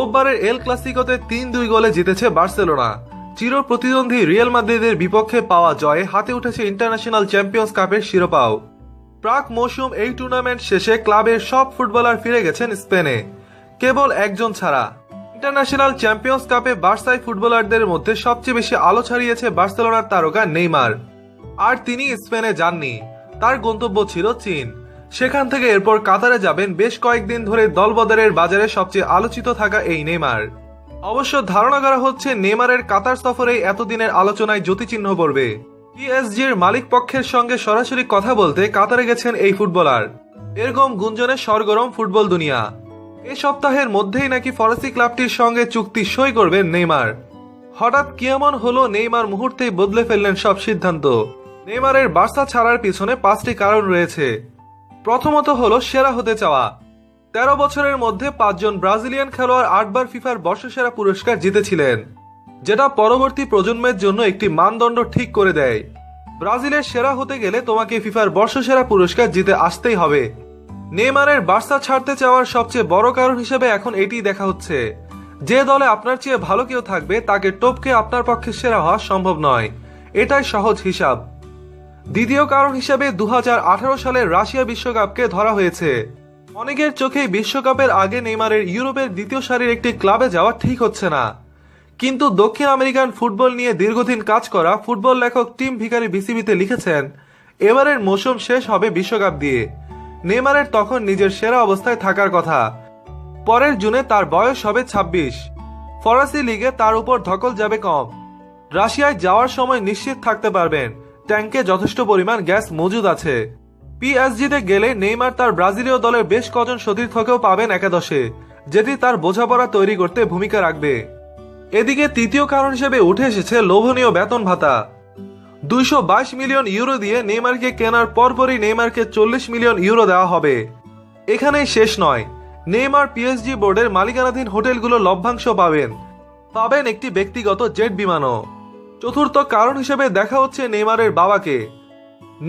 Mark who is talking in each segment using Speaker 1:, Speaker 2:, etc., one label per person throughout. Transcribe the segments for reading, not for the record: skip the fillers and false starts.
Speaker 1: রোববারের এল ক্লাসিকোতে ৩-২ গোলে জিতেছে বার্সেলোনা। চির প্রতিদ্বন্দ্বী রিয়াল মাদ্রিদের বিপক্ষে পাওয়া জয়ে হাতে উঠেছে ইন্টারন্যাশনাল চ্যাম্পিয়ন্স কাপের শিরোপাও। প্রাক মৌসুম এই টুর্নামেন্ট শেষে ক্লাবের সব ফুটবলার ফিরে গেছেন স্পেনে, কেবল একজন ছাড়া। ইন্টারন্যাশনাল চ্যাম্পিয়ন্স কাপে বার্সায় ফুটবলারদের মধ্যে সবচেয়ে বেশি আলো ছাড়িয়েছে বার্সেলোনার তারকা নেইমার। আর তিনি স্পেনে যাননি, তার গন্তব্য ছিল চীন। সেখান থেকে এরপর কাতারে যাবেন বেশ কয়েকদিন ধরে দলবদলের বাজারে সবচেয়ে আলোচিত থাকা এই নেইমার। অবশ্য ধারণা করা হচ্ছে নেইমারের কাতার সফরেই এতদিনের আলোচনায় জ্যোতিচিহ্ন পড়বে। পিএসজির মালিক পক্ষের সঙ্গে সরাসরি কথা বলতে কাতারে গেছেন এই ফুটবলার। এরকম গুঞ্জনে সরগরম ফুটবল দুনিয়া। এ সপ্তাহের মধ্যেই নাকি ফরাসি ক্লাবটির সঙ্গে চুক্তি সই করবেন নেইমার। হঠাৎ কি এমন হলো নেইমার মুহূর্তেই বদলে ফেললেন সব সিদ্ধান্ত। নেইমারের বার্সা ছাড়ার পিছনে 5টি কারণ রয়েছে। প্রথমত হলো সেরা হতে চাওয়া। 13 বছরের মধ্যে 5 জন ব্রাজিলিয়ান খেলোয়াড় 8 বার ফিফার বর্ষসেরা পুরস্কার জিতেছিলেন, যেটা পরবর্তী প্রজন্মের জন্য একটি মানদণ্ড ঠিক করে দেয়। ব্রাজিলের সেরা হতে গেলে তোমাকে ফিফার বর্ষসেরা পুরস্কার জিতে আসতেই হবে। নেইমারের বার্সা ছাড়তে চাওয়ার সবচেয়ে বড় কারণ হিসেবে এখন এটি দেখা হচ্ছে, যে দলে আপনার চেয়ে ভালো কেউ থাকবে তাকে টপকে আপনার পক্ষে সেরা হওয়া সম্ভব নয়। এটাই সহজ হিসাব। দ্বিতীয় কারণ হিসেবে 2018 সালের রাশিয়া বিশ্বকাপকে ধরা হয়েছে। অনেকের চোখেই বিশ্বকাপের আগে নেইমারের ইউরোপের দ্বিতীয় সারির একটি ক্লাবে যাওয়া ঠিক হচ্ছে না। কিন্তু দক্ষিণ আমেরিকান ফুটবল নিয়ে দীর্ঘদিন কাজ করা ফুটবল লেখক টিম ভিকারি বিসিবিতে লিখেছেন, এবারের মৌসুম শেষ হবে বিশ্বকাপ দিয়ে। নেইমারের তখন নিজের সেরা অবস্থায় থাকার কথা। পরের জুনে তার বয়স হবে 26। ফরাসি লিগে তার উপর ধকল যাবে কম। রাশিয়ায় যাওয়ার সময় নিশ্চিত থাকতে পারবেন ট্যাঙ্কে যথেষ্ট পরিমাণ গ্যাস মজুদ আছে। পিএসজিতে গেলে নেইমার তার ব্রাজিলীয় দলের বেশ কজন সতীর্থকেও পাবেন একাদশে, যেটি তার বোঝাপড়া তৈরি করতে ভূমিকা রাখবে। এদিকে তৃতীয় কারণ হিসেবে উঠে এসেছে লোভনীয় বেতন ভাতা। 222 মিলিয়ন ইউরো দিয়ে নেইমারকে কেনার পরপরই নেইমারকে 40 মিলিয়ন ইউরো দেওয়া হবে। এখানেই শেষ নয়, নেইমার পিএসজি বোর্ডের মালিকানাধীন হোটেলগুলো লভ্যাংশ পাবেন একটি ব্যক্তিগত জেট বিমানও। চতুর্থ কারণ হিসেবে দেখা হচ্ছে নেইমারের বাবাকে।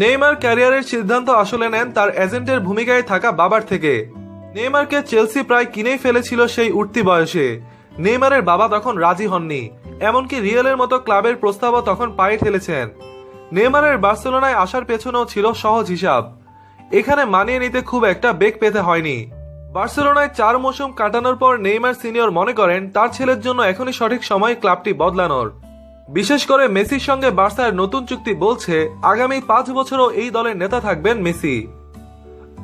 Speaker 1: নেইমার ক্যারিয়ারের সিদ্ধান্ত আসলে নেন তার এজেন্টের ভূমিকায় থাকা বাবার থেকে। নেইমারকে চেলসি প্রায় কিনেই ফেলেছিল সেই উঠতি বয়সে। নেইমারের বাবা তখন রাজি হননি, এমনকি রিয়ালের মতো ক্লাবের প্রস্তাবও তখন পায়ে ঠেলেছেন। নেইমারের বার্সেলোনায় আসার পেছনেও ছিল সহজ হিসাব। এখানে মানিয়ে নিতে খুব একটা বেগ পেতে হয়নি। বার্সেলোনায় 4 মৌসুম কাটানোর পর নেইমার সিনিয়র মনে করেন তার ছেলের জন্য এখনই সঠিক সময় ক্লাবটি বদলানোর। বিশেষ করে মেসির সঙ্গে বার্সার নতুন চুক্তি বলছে আগামী 5 বছরও এই দলের নেতা থাকবেন মেসি।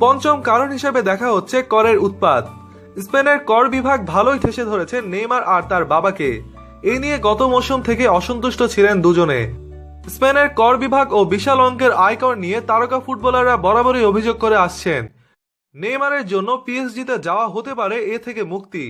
Speaker 1: পঞ্চম কারণ হিসেবে দেখা হচ্ছে করের উৎপাত। স্পেনের কর বিভাগ ভালোই ঠেসে ধরেছে নেইমার আর তার বাবাকে। এই নিয়ে গত মৌসুম থেকে অসন্তুষ্ট ছিলেন দুজনে। স্পেনের কর বিভাগ ও বিশাল অঙ্কের আয়কর নিয়ে তারকা ফুটবলাররা বরাবরই অভিযোগ করে আসছেন। নেইমারের জন্য পিএসজিতে যাওয়া হতে পারে এ থেকে মুক্তি।